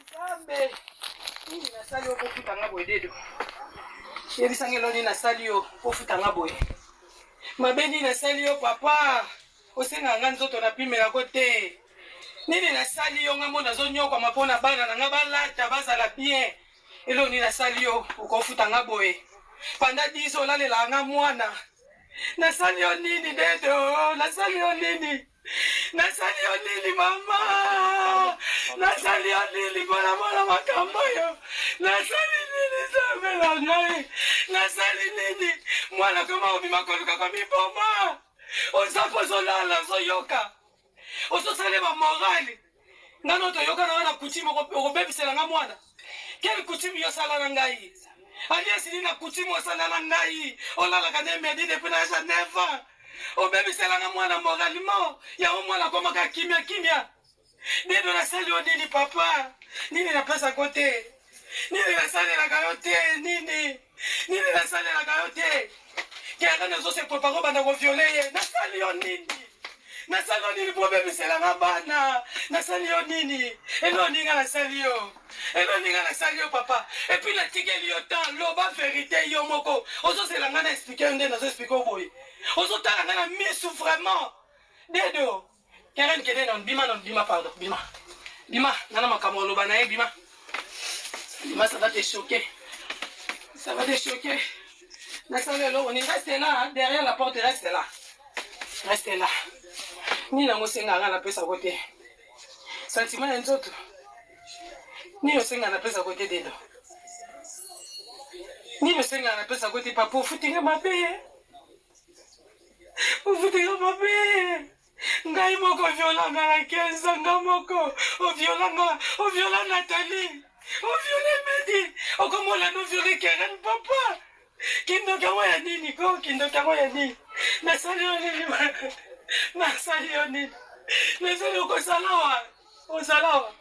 Sambe. Nini nasali yo kofuta nga boye dedo. Yebisangelo nini nasali yo kofuta nga boye. Mabe nini nasali yo papa. Osenga nga nzoto na pimela kote. Nini nasali yo nga mona zonyoka mapona bana na nga balata bazala bien. Elo nini nasali yo kofuta nga boye. Panda 10 olalela nga mwana. Nasali yo nini dedo. Nasali yo nini. Nasali yo nini mama. Nasali yo nini mwana makambo yo. Nasali nini zamela ngai. Nasali nini mwana kama obima koluka kwa miboma. Ozapo zolala zoyoka. Ososale ba morali. Ngano to yoka na wana kutimo okobebisela nga mwana. Quel coutume yo sala na ngai. Aliasi nina kutimo osala na ngai. Olala kane medi depuis na ja 9 ans. Obebisela nga mwana moralement. Ya mwana koma ka kimia. Nino nasali yo nini papa. Nini na pesa kote. Nini nasali la kayote nini. Nini nasali la kayote. Kaya na zo se preparo banda ko violer. Nasali yo nini. Nasali yo nini pobebisela nga bana. Nasali yo nini. Elo ninga nasali yo. Elo ninga nasali yo papa. Et puis la tigeli yo tan loba vérité yo moko. Ozo se la nga na expliquer nde na zo expliquer boy. Ozo tala nga na misu vraiment. Dedo. Karen kede non bima pardon bima. Bima nana makambo loba na bima. Bima ça va te choquer. Ça va te choquer. Nasali lo on reste là derrière la porte reste là. Reste là. Ni na mosenga nga na pesa kote. Sentiment nzoto. Ni osenga na pesa kote dedo. Ni osenga na pesa kote papa ofutinga mabe. Ofutinga mabe. Ngai moko violanga na kenza nga moko. O viola Nathalie. O viola Medi. O komola no viola Karen papa. Kindo kawa ya nini ko kindo kawa ya nini. Nasali yo nini. Nasali yo nini. Nasali ko salawa. O salawa.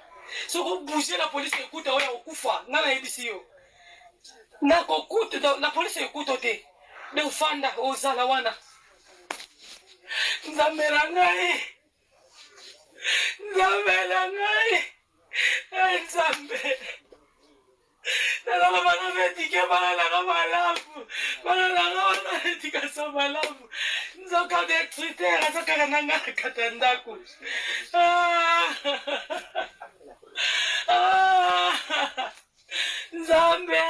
Soko bouger la police écoute oya okufa ngala yebisi yo. Na kokuta la police écoute te. De ufanda o zala wana. Nzamela ngai. Nzamela ngai. Nzambe. Nala bana metike bana la malamu. Bana la metike so malamu. Nzoka de Twitter nzoka nanga katandaku. Nzambe.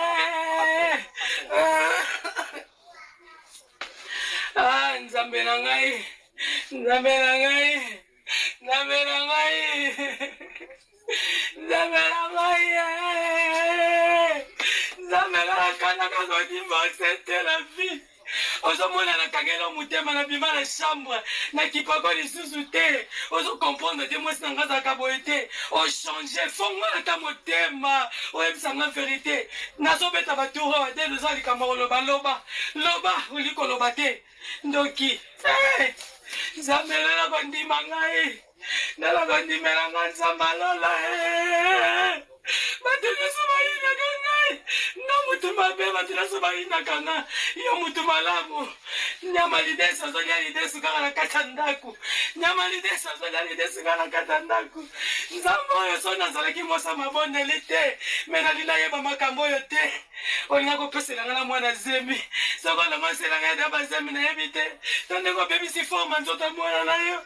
Nzambe na ngai. Nzambe na ngai. Nzambe na ngai. Nzambe na ngai. Nzambe na kana kazo divorce la vie. Ozo mona na kagelo mutema na bima na chambre na kipako lisusu te. Ozo comprendre de moi sanga za kaboete. O changer fonga na ta motema. O ebisa nga vérité. Nazo beta baturo de nous ali kama loba uliko loba te. Ndoki. Zamela na kondima ngai. Nala kondimela nga nzambalola. Batuna subaina kangai. Na mutu mabe batuna subaina kanga. Yo mutu malamu. Nyama lidesa zonya lidesu kanga na katandaku. Nyama lidesa zonya lidesu kanga na katandaku. Nzambo yo sona zalaki mosa mabonde lite. Mena lila yeba makambo yo te. Olinga ko pesela ngala mwana zemi. Soko na masela ngada ba zemi na yebite. Tande ko baby si forma nzota mwana na yo.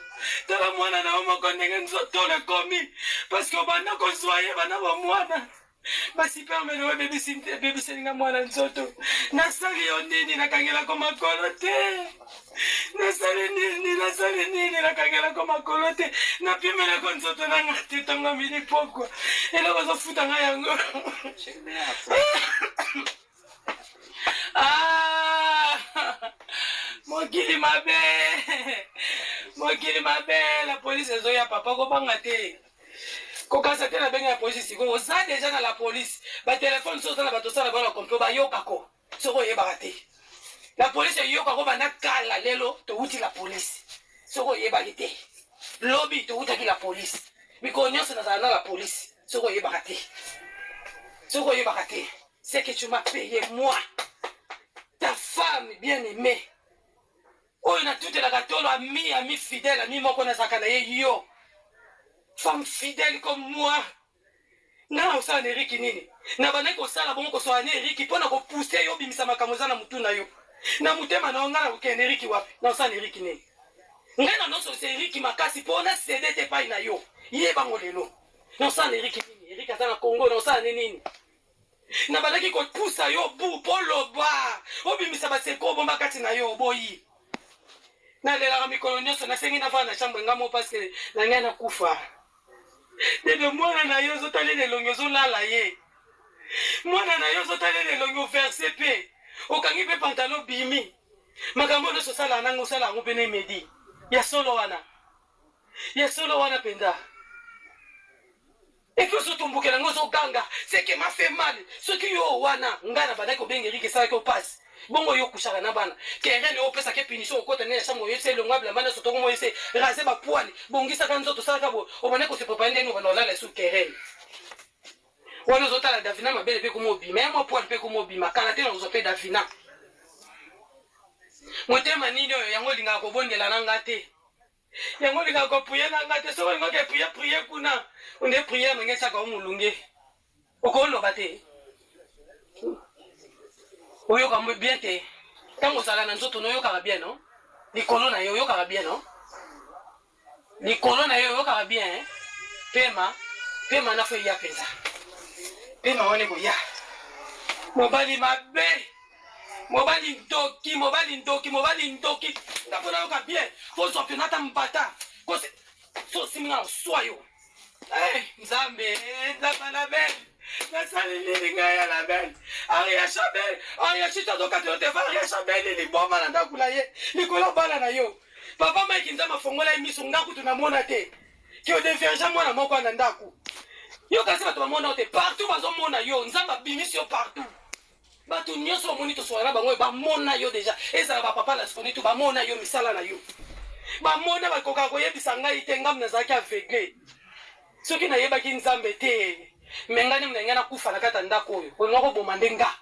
Tala mwana na omo kondenge nzoto le komi. Parce que bana ko soye bana ba mwana. Basi permene we baby singa mwana nzoto. Nasali yo nini nakangela ko makolo te. Nasali nini nakangela ko makolo te. Na pimela ko nzoto na ngati tonga mini poko. Ela bazo futa nga yango. Mokili mabe la police ezoya papa ko banga te. Kokasa te na benga ya police siko oza deja na la police. Ba téléphone so na bato sala bana komplo ba yoka ko. Soko yeba te. La police yoka ko bana kala lelo to uti la police. Soko yeba te. Lobby to uta ki la police. Mikonyoso na la police. Soko yeba te. Soko yeba te. C'est que tu m'as payé moi. Ta femme bien-aimée. Oh, il a tout de la gâteau, ami fidèle, ami moko na zakana yo. Femme fidèle comme moi. Nga osala na Eric nini? Na bana ko sala bongo ko so na Eric pona ko pousser yo bimisa makambo za na mutu na yo. Na mutema na nga na ko Eric wapi? Na osala na Eric nini? Nga na noso se Eric makasi pona cede te pa na yo. Ye bango lelo. Na osala na Eric nini? Eric ata na Congo na osala nini? Na balaki ko poussa yo bu poloba. Obimisa ba seko bomba kati na yo boyi. Na lela mikolo nyonso na sengi na va na chambre ngamo parce que na nga na kufa. Dede mwana na yo zotali lelongo zolala ye. Mwana na yo zotali lelongo verse pe. Okangi pe pantalon bimi. Makambo nyonso sala nango sala ngo pene medi. Ya solo wana. Ya solo wana penda. Et que ce tombeau que nous ganga, c'est que m'a fait mal. Ce qui yo wana, ngana badai ko bengeri que ça ko passe. Bongo yo kushaka na bana. Keren yo pesa ke punition ko tene na chambo yo c'est le ngabla mana soto mo yese raser ba poil. Bongi sa kanzo to sala kabo. O bana ko se propande no bana la su keren. Wana zota la davina mabele pe ko mo bi, mais mo poil pe ko mo bi makana te na zo pe davina. Motema nini yo yango linga ko bondela na ngate. Yango linga ko puye na ngate so ngo ke puye kuna. On est prié mais ça comme mulunge. Okolo bate. Oyo kamwe bien te. Tango sala na nzoto no yo ka bien non? Likolo na yo ka bien non? Likolo na yo ka bien hein? Pema na fo ya penza. Pema wane ko ya. Mobali mabe. Mobali ndoki. Ndapona yo ka bien. Fo so penata mbata. Ko so simina soyo. Eh, Nzambe, la belle. La saline ngaya la belle. Aria Chabel, Aria Chita doka te fa Aria Chabel li bomba na ndakula ye. Likolo bala na yo. Papa Mike nzama fongola emiso ngaku tunamona te. Ki o deferja mwana moko na ndaku. Yo kasi bato bamona te partout bazomona yo, nzamba bimisi yo partout. Bato nyonso moni to soana bango ba mona yo déjà. Ezala ba papa la skoni tu ba mona yo misala na yo. Ba mona ba koka ko yebisa ngai te ngam na zaki aveugle. Soki na yeba ki nzambe te mengani mnenga na kufa na kata ndako oyo olinga ko bomande nga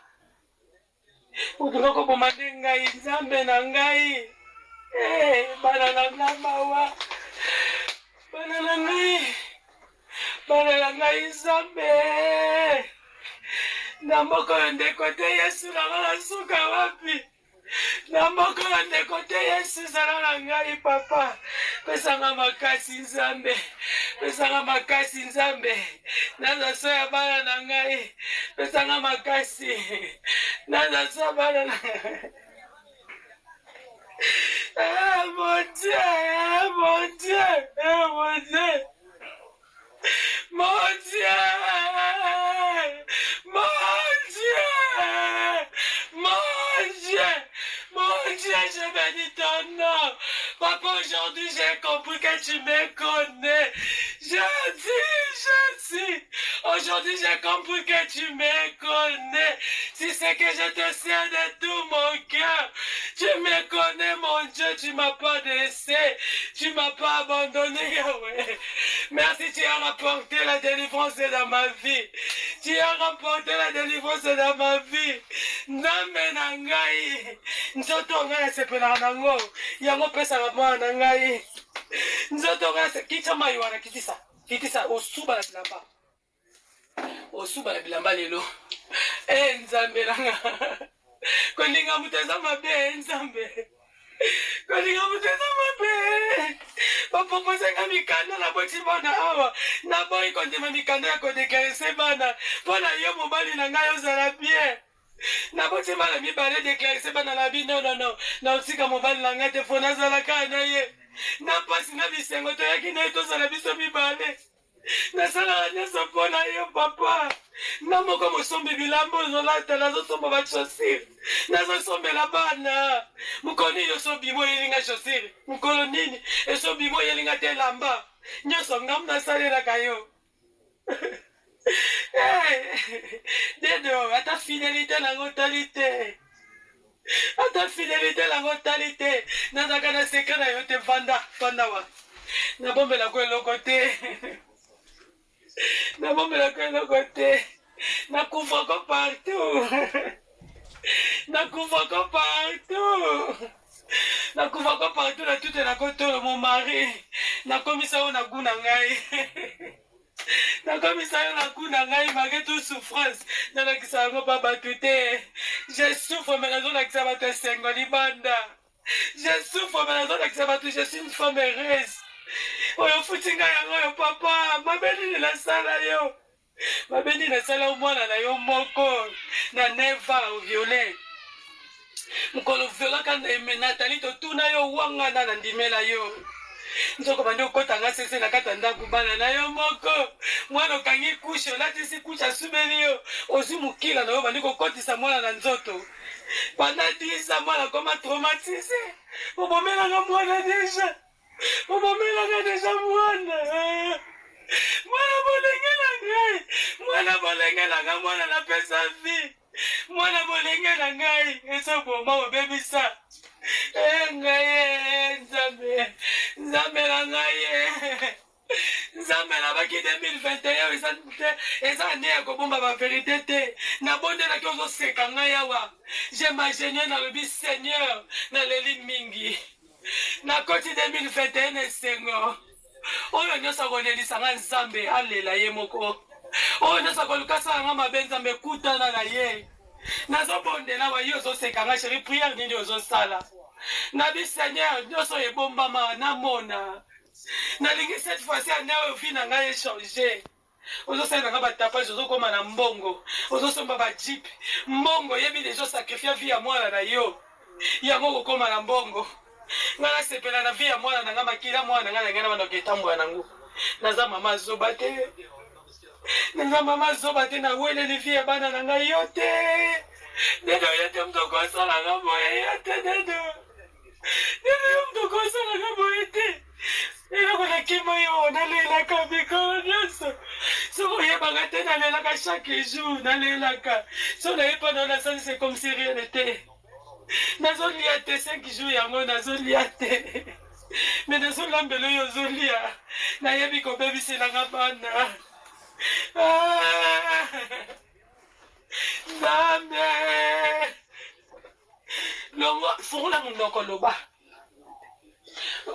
olinga ko bomande ngai nzambe na ngai bana na ngamawa bana na ngai nzambe na mboko ndeko te Yesu na suka wapi na mboko ndeko te Yesu na ngai papa pesanga makasi nzambe pesanga makasi nzambe naza soya bana na ngai pesanga makasi naza soya bana na mon Dieu mon Dieu mon Dieu mon Dieu mon Dieu mon Dieu mon Dieu, je bénis ton nom. Papa, aujourd'hui, j'ai compris que tu me connais. Je dis. Aujourd'hui, j'ai compris que tu me connais. Si c'est que je te sers de tout mon cœur. Tu me connais, mon Dieu. Tu m'as pas laissé. Tu m'as pas abandonné, Yahweh. Merci, tu as rapporté la délivrance dans ma vie. Tu as rapporté la délivrance dans ma vie. Name na ngai. Nzoto ngai sepela nango. Yango pesa na mwana ngai. Nzoto ngai kitsa mai wana kitisa osuba la bilamba. Osuba la bilamba lelo. Nzambe langa. Kolinga muteza mabe nzambe. Kolinga muteza mabe. Papa posenga mikanda na boti bana awa. Na boy kondima mikanda ya kodekarese bana. Pona yo mobali na ngai ozala bien. Na boti bana mibale dekarese bana na bi non. Na usika mobali na ngai te fona zala kana ye. Na pasi na bisengo to yaki na to zala biso mibale. Na sala nyonso mpona yo papa. Na moko mosombi bilambo ozolata nazosomba bachaussure. Nazosombela bana. Mukoni yoso bimo yelinga chaussure. Mukolo nini eso bimo yelinga te lamba. Nyonso ngam nasalelaka yo. Dedo ata fidélité nango talité. Ata fidélité nango talité. Nazaka na secret na yo te vanda wa. Na bombela ko eloko te. Na bombela ko eloko te. Na kufa ko partout. Na kufa ko partout. Na kufa ko partout na tout na koto mon mari. Na komisa o na guna ngai. nakomisa yo na kuna ngai malgré toute souffrance nalakisa yango pa bato te. Je souffre mais nazolakisa bato esengo libanda. Je souffre mais nazolakisa bato je suis une femme heureuse. Oyo futi ngai yango yo papa mabeni nasala yo. Mabeni nasala mwana na yo moko na neva au violet. Mukolo viola kanda eme Nathalie totuna yo wanga na ndimela yo. Nzoko bandi okotanga sese na kata ndako bana na yo moko. Mwana okangi kusho latisi kusha sumeli yo. Ozi mukila na yo bandi kokotisa mwana na nzoto. Pendant 10 ans mwana koma traumatisé. Obomela nga mwana deja. Obomela nga deja mwana. Mwana bolenge na ngai. Mwana bolenge na ngai mwana na pesa vie. Mwana bolenge na ngai. Eso boma obebisa. Ngai nzambe. Nzambe na ngai. Nzambe na baki 2021 eza nde ya kobomba ba vérité te. Na bonde na kyozo seka ngai awa. Je m'ingénieur na lobi Seigneur na leli mingi. Na koti 2021 esengo. Oyo nyonso akolelisa nga Nzambe alela ye moko. Oyo nyonso akolukasa nga mabe Nzambe kutana na ye. Nazobondela wa yo ozoseka nga chéri prière nini ozosala. Nabi Seigneur nyonso ebombama namona. Nalingi cette fois-ci anawe ovi na ngai échanger. Ozosala nga batapage ozokoma na mbongo. Ozosomba ba jeep. Mbongo yebi deja sacrifier vie ya mwana na yo. Yango kokoma na mbongo. Nga nasepela na vie ya mwana na nga makila mwana na nga na ngena bana ketambola nango. Naza mama zoba te. Naza mama zoba te na wele vie ya bana na nga yote. Dedo yote mtoko sala nga boye yote dedo. Dedo mtoko sala nga boye te. Ela kona kimo yo nalelaka bikolo nyonso. Soko yebanga te nalelaka chaque jour nalelaka. So nayepa na nasali c'est comme si rien n'était. Nazolia te 5 jours yango nazolia te. Mais nazolambela oyo ozolia. Nayebi kobebiselanga bana. Nzambe. Longo fungula munoko loba.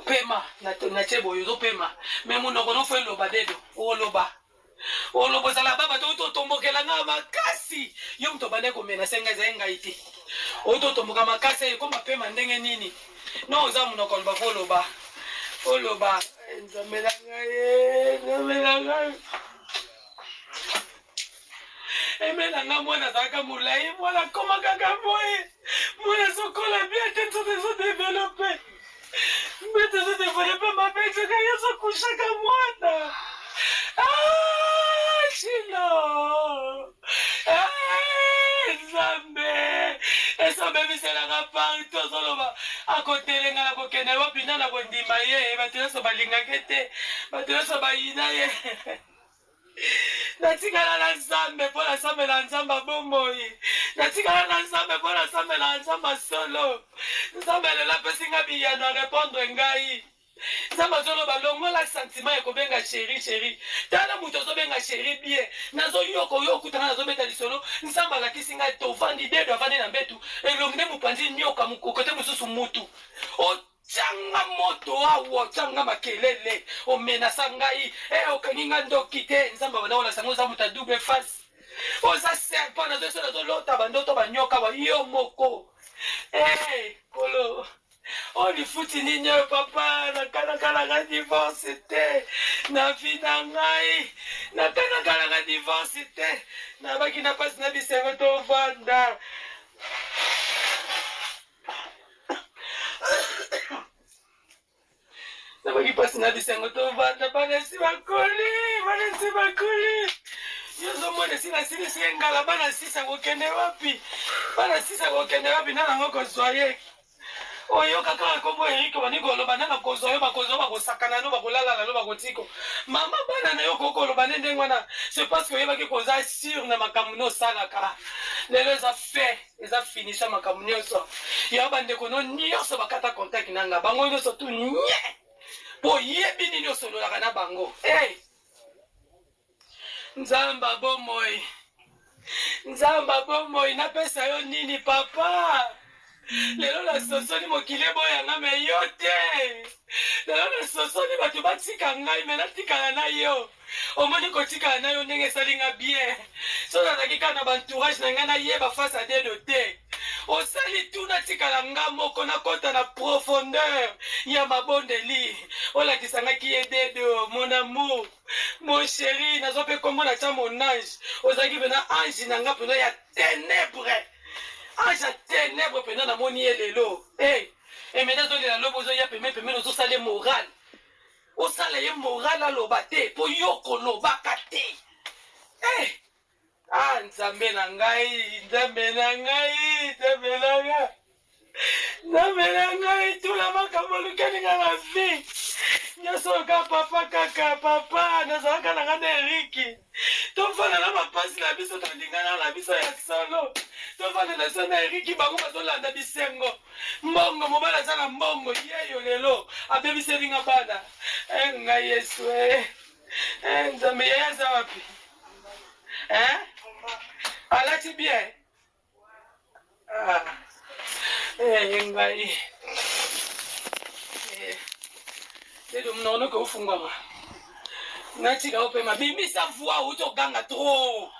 Pema na chebo yo pema. Mais munoko no fwe loba dedo. O loba. O lobo sala baba to tombokela nga makasi. Yo mto bane ko mena senga zenga iti. O to tomboka makasi ko mapema ndenge nini. No za munoko loba fo loba. O loba nzamela ngaye, nzamela ngaye. Emela nga mwana zaka mulai mwana koma kaka boye. Mwana sokola bien tête de développer. Mais tu ne devrais pas m'appeler que je sois couché comme moi. Ah, Chino. Ah, Nzambe. Et ça même c'est la rapport tout solo à côté les gars la kokene wa pina la kondima ye ba tena so balinga kete ba tena so bayina ye. Natikala na Nzambe pour la Nzambe la Nzamba bomboyi. Natikala na Nzambe pour la Nzambe la Nzamba solo. Nzambe la pesinga biya na répondre ngai. Nzamba solo balongo la sentiment ko benga chéri chéri. Tala muto zo benga chéri bien. Nazo yoko yoko tana nazo beta lisolo. Nzamba la kisinga to vandi dedo avandi na betu. Elongde mupanzi nyoka mukokote mususu mutu. O changa moto awo changa makelele o menasa ngai okaninga ndoki te Nzamba bana wala sango za muta double face o za serpent na zo na lota bandoto banyoka wa yo moko kolo o ni futi ninyo papa na kana ga divorce te na vida ngai na kana ga divorce te na baki na pas na bisengo to vanda. Nabaki pasi na bisengo to vanda banesi bakoli yozo mwana sina ngala bana sisa kokende wapi na nango kozwaye oyo kaka kombo Eriko baniko bana na kozwaye bakosakana no bakolala no bakotiko mama bana na yo kokolo banende ngwana c'est parce que yebaki koza sur na makamuno salaka lelo za fait eza finisa makamuno so ya bande kono nyonso bakata contact nanga bango nyonso tu nye po yebi nini osololaka na bango. Nzamba bomoi napesa yo nini papa. lelo na sosoni mokili boyanga me yo te. Lelo na sosoni bato batika ngai me natikala na yo. Omoni kotikala na yo ndenge esalinga bien. So nazalaki kaka na bantourage na ngai nayeba face à dedo te. Osali tu natikala nga moko nakota na profondeur ya mabondeli. Olakisangaki ye dedo, mon amour, mon chéri, nazo pe kombo na tia mon ange. Ozalaki pena ange na nga pena ya ténèbre. Ange ya ténèbre pena na moni ye lelo. Hey, et maintenant tolela lobo zo ya peme peme zo sale moral. Osala ye moral aloba te po yoko lobaka te. Hey, ah nzambe na ngai, nzambe na ngai, nzambe na ngai. Nzambe na ngai tula makambo lukeni nga na vie. Nyoso ka papa kaka papa nazalaka na nga na Eriki. Tofana na mapasi na biso tolingana na biso ya solo. Tofana na so na Eriki bango bazolanda bisengo. Mbongo mobala aza na mbongo yeyo lelo abebiseli nga bana. Ngai Yesu nzambe yeye aza wapi? Alati bien. Ngai. Dedo mnono ko ufungwa. Natika opema bimisa voix utoganga trop.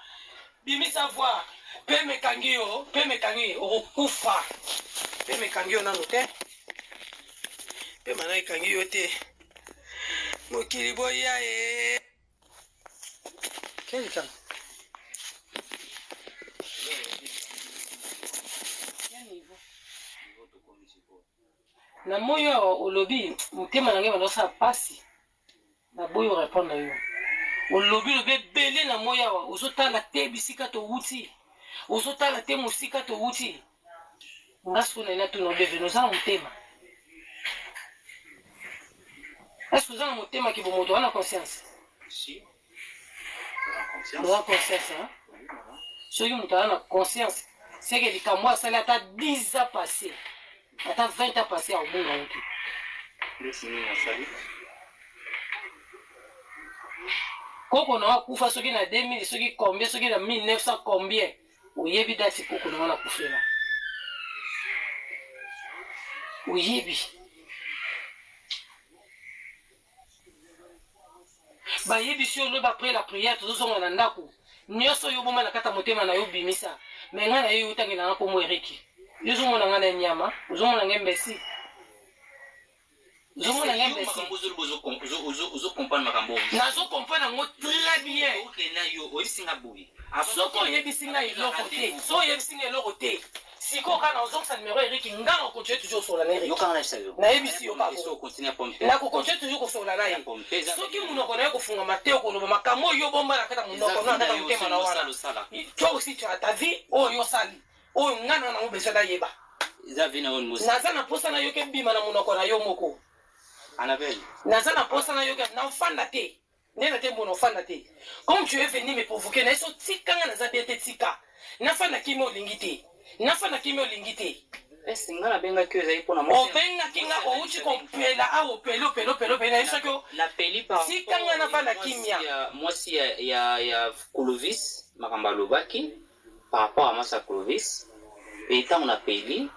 Bimisa voix. Peme kangio okufa. Peme kangio nano te. Pema na kangio te. Mokili boya Quel temps? Na moyo olobi mutema na nge banosa pasi na boyo répondre yo olobi lobe belé na moya wa ozotala te bisika to wuti ozotala te musika to wuti ngaso na ina tuno beve no za mutema est-ce que za mutema ki bomoto ana conscience si conscience hein so yo mutana na conscience c'est que likamwa sala ta 10 ans passé. Attends 20 ans passé au monde. Koko na kufa soki na 2000 soki combien soki na 1900 combien oyebi dati koko na kufela oyebi ba yebi sur le après la prière tout ça na ndako nyoso yo boma na kata motema na yo bimisa mais ngana yo utangi na ko mo Eriki Yuzu mona ngana nyama, uzu mona ngembesi. Uzu mona ngembesi. Uzu comprendre makambo. Nazo comprendre ngo très bien. OK na yo oyisinga boui. Soko yebisinga iloko te. So yebisinga iloko te. Siko kana ozongisa numéro Eric ngana continue toujours sur la Eric. Yo kana sayo. Na yebisi yo pa. So continue pomper. Na ko continue toujours sur la naye. Soki munoko na yo kofunga mateo ko no makambo yo bomba na kata munoko na kata mutema na wana. Toi aussi tu as ta vie oh yo sali. Oh ngana na ubesa da yeba zavina on musa nazana posa na yoke bima na munoko na yo moko anabel nazana posa na yoke na fanda te nena te mono fanda te comme tu es venu me provoquer na so tikanga na zabete tika na fanda kimo lingite na fanda kimo lingite esinga na benga que ezai pona mo benga kinga o uchi kompela a o pelo na eso que la peli par tikanga na fanda kimia mwasi ya Clovis makamba lobaki par rapport à Massa Clovis, et tant on a payé,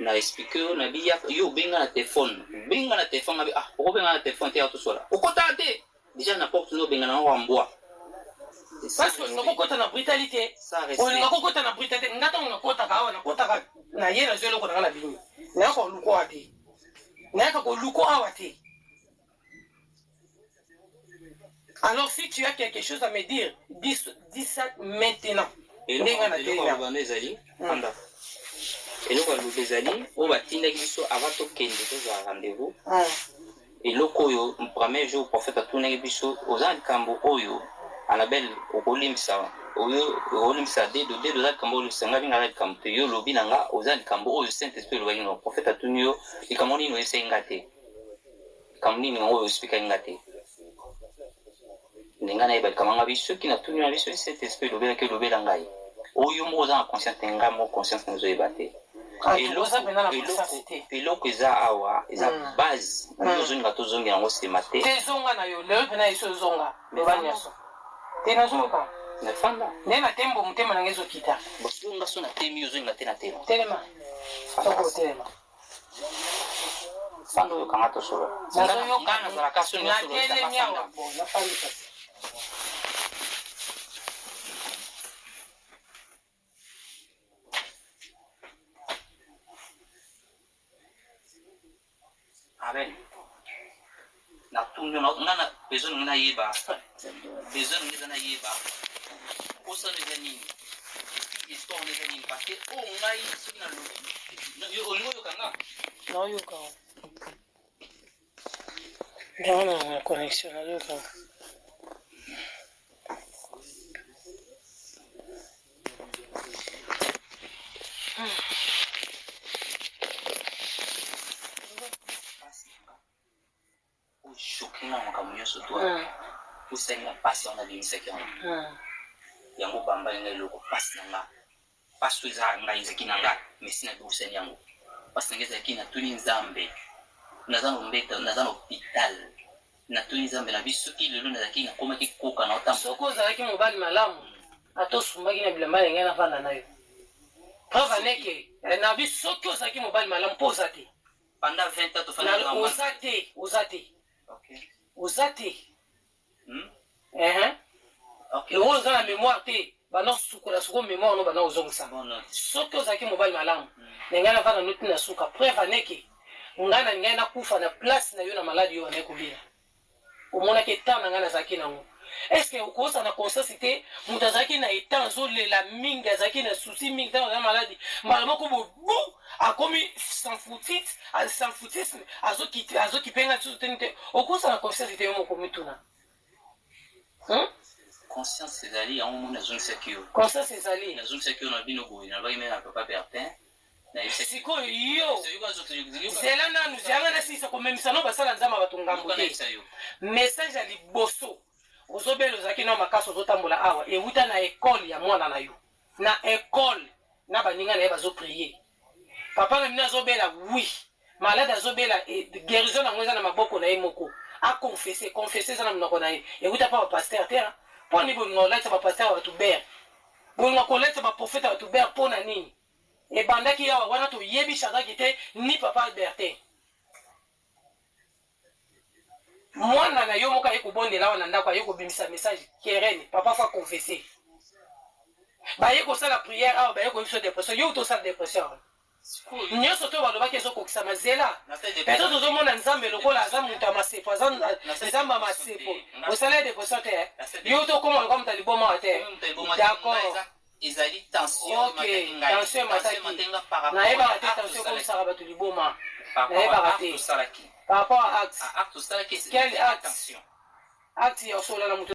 on a expliqué, on a dit, yo, benga na téléphone, pourquoi benga na téléphone, t'es à tout ça? Au côté, déjà, n'importe où, benga na bois. Parce que nous avons une brutalité. On a une brutalité. Nous avons une brutalité. Nous avons une brutalité. Alors, si tu as quelque chose à me dire, dis ça maintenant. Et nous, on va on va tindaki biso avant tokende tozwa rendez-vous et loko yo premier jour prophète atunaki biso oza likambo oyo anabel okolimisa oyo okolimisa dedo za likambo oyo senga binga likambo te yo lobi nanga oza likambo oyo saint esprit lobaki no prophète atuni yo likambo nini oyesenga te likambo nini oyo expliquer nga te ndinga na yeba likambo nga biso ki natuni na biso saint esprit lobelaki lobela ngai oyo mo oza na conscience nga mo conscience nous oyeba te eloko eza awa eza base tozonga tozongi yango sema te tezonga na yo lelo pena iso zonga bebanyaso tena zoka na fanda nena tembo mutema na ngezo kita bosonga sona temi yozonga tena tema telema Soko tema. Sando kamato solo. Ngana za kaso ni solo za pasanda. Na palika. Aben. Na tunyo na besoin na yeba. Besoin na yeba. Osa ni nini? Histoire ni nini? Parce que ngai sina lo. Yo ongo kanga. Non yo ka. Non, la connexion là yo ka. Shokina makamunyo sotoa. Usenga pasi on a bimiseki on. Yango bamba ngai loko pasi nanga. Pasu za ngai zekina nga. Mesina do useni yango. Pasi ngai zekina tuni nzambe. Nazano mbeta, nazano hospital. Na tuni nzambe na bisuki lelo na zakina koma kikoka na otambo. Soko zalaki mobali malamu. Ato sumbaki na bilamba ngai na vanda nayo. Preuve neke na bisuki ozalaki mobali malamu poza te. Pendant 20 ans to fana na ozate. OK. Ozate. OK. Le rôle dans la mémoire te bana sukola suko mémoire no bana ozongisa. Bon. Soki ozalaki mobali malamu. Ngai na vanda nuti na suka preuve neke. Ngana ngai na kufa na place na yo na maladi yo na ekobia. Omona ke tana ngana zaki nango. Est-ce que ukosa na conscience te mutazaki na etant zo lela mingi zaki na souci mingi dans maladie. Malama ko bo a komi sans foutisme azo kipenga tout tenite. Okosa na conscience te mo komituna. Conscience ezali en mon zone secure. Conscience ezali. Na zone secure na bino boy na ba imena papa Bertin. Siko yo zela nanu zanga na sisa komemisa no basala nzama batungambo te message ya liboso ozobelo zaki na makaso zotambola awa ewuta na école ya mwana na yo na école na baninga na ye bazoprier papa na mina azobela oui malade azobela guérison na ngweza na maboko na ye moko a confesser za na mnoko na ye ewuta pa pasteur terre po ni bo ngolata ba pasteur ba tuber bo ngolata ba prophète ba tuber po na nini et banda ki yawa wana to yebi shaka kite ni papa Albertin mwana na yo moka yeko bondela wana ndako yeko bimisa message kerene papa fa confesser ba yeko sala prière awa ba yeko biso dépression yo to sala dépression nyoso to baloba kezo kokisa mazela peto to mona nzambe lokola aza mutu amasepo aza nzamba amasepo osala dépression te yo to koma comme taliboma te d'accord. Ezali tension tension mataki na eba te tension comme ça ba tuliboma na eba te par rapport à acte salaki quel acte ya solo na